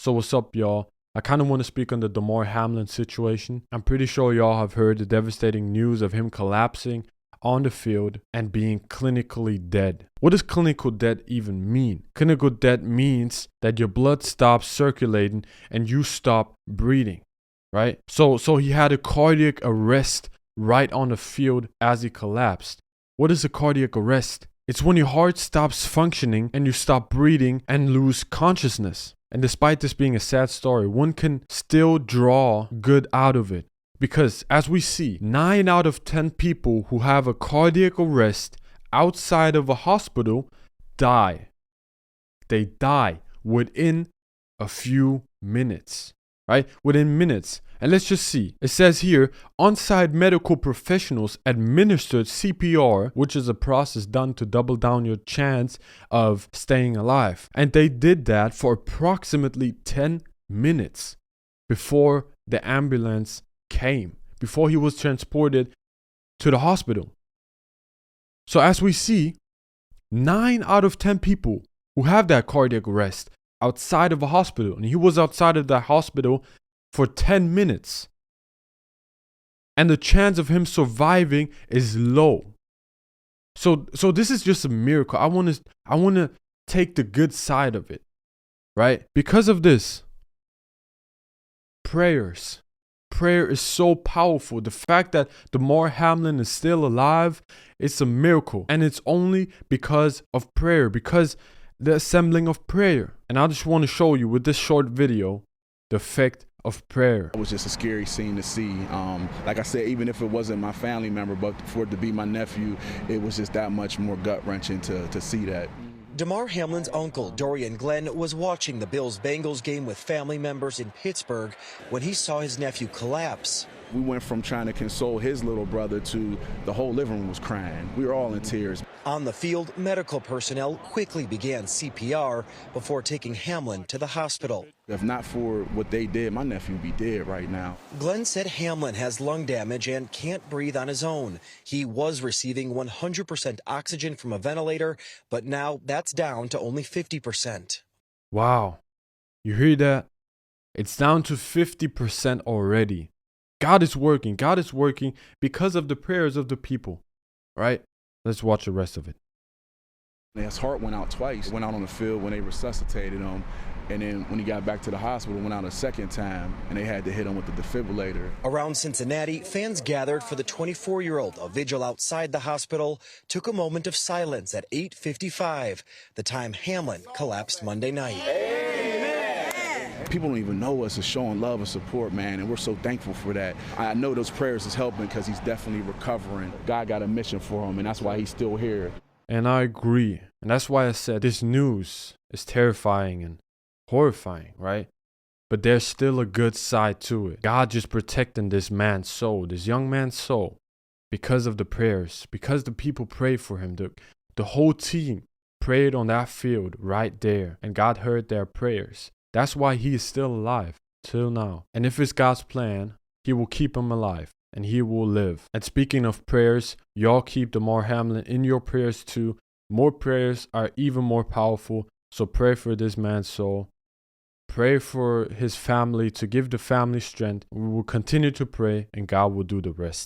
So what's up, y'all? I kind of want to speak on the Damar Hamlin situation. I'm pretty sure y'all have heard the devastating news of him collapsing on the field and being clinically dead. What does clinical death even mean? Clinical death means that your blood stops circulating and you stop breathing, right? So he had a cardiac arrest right on the field as he collapsed. What is a cardiac arrest? It's when your heart stops functioning and you stop breathing and lose consciousness. And despite this being a sad story, one can still draw good out of it. Because as we see, 9 out of 10 people who have a cardiac arrest outside of a hospital die. They die within a few minutes, right? Within minutes. And let's just see. It says here, on-site medical professionals administered CPR, which is a process done to double down your chance of staying alive. And they did that for approximately 10 minutes before the ambulance came, before he was transported to the hospital. So as we see, 9 out of 10 people who have that cardiac arrest outside of a hospital, and he was outside of that hospital for 10 minutes. And the chance of him surviving is low. So this is just a miracle. I want to take the good side of it, right? Because of this, prayer is so powerful. The fact that Damar Hamlin is still alive, it's a miracle. And it's only because of prayer, because the assembling of prayer. And I just want to show you with this short video the effect of prayer. It was just a scary scene to see. Like I said, even if it wasn't my family member, but for it to be my nephew, it was just that much more gut-wrenching to see that. Damar Hamlin's uncle, Dorian Glenn, was watching the Bills-Bengals game with family members in Pittsburgh when he saw his nephew collapse. We went from trying to console his little brother to the whole living room was crying. We were all in tears. On the field, medical personnel quickly began CPR before taking Hamlin to the hospital. If not for what they did, my nephew would be dead right now. Glenn said Hamlin has lung damage and can't breathe on his own. He was receiving 100% oxygen from a ventilator, but now that's down to only 50%. Wow. You hear that? It's down to 50% already. God is working. God is working because of the prayers of the people, right? Let's watch the rest of it. His heart went out twice. Went out on the field when they resuscitated him. And then when he got back to the hospital, went out a second time, and they had to hit him with the defibrillator. Around Cincinnati, fans gathered for the 24-year-old. A vigil outside the hospital took a moment of silence at 8:55, the time Hamlin collapsed Monday night. People don't even know us as showing love and support, man, and we're so thankful for that. I know those prayers is helping because he's definitely recovering. God got a mission for him, and that's why he's still here. And I agree. And that's why I said this news is terrifying and horrifying, right? But there's still a good side to it. God just protecting this man's soul, this young man's soul, because of the prayers, because the people prayed for him. The whole team prayed on that field right there, and God heard their prayers. That's why he is still alive till now. And if it's God's plan, he will keep him alive and he will live. And speaking of prayers, y'all keep Damar Hamlin in your prayers too. More prayers are even more powerful. So pray for this man's soul. Pray for his family, to give the family strength. We will continue to pray and God will do the rest.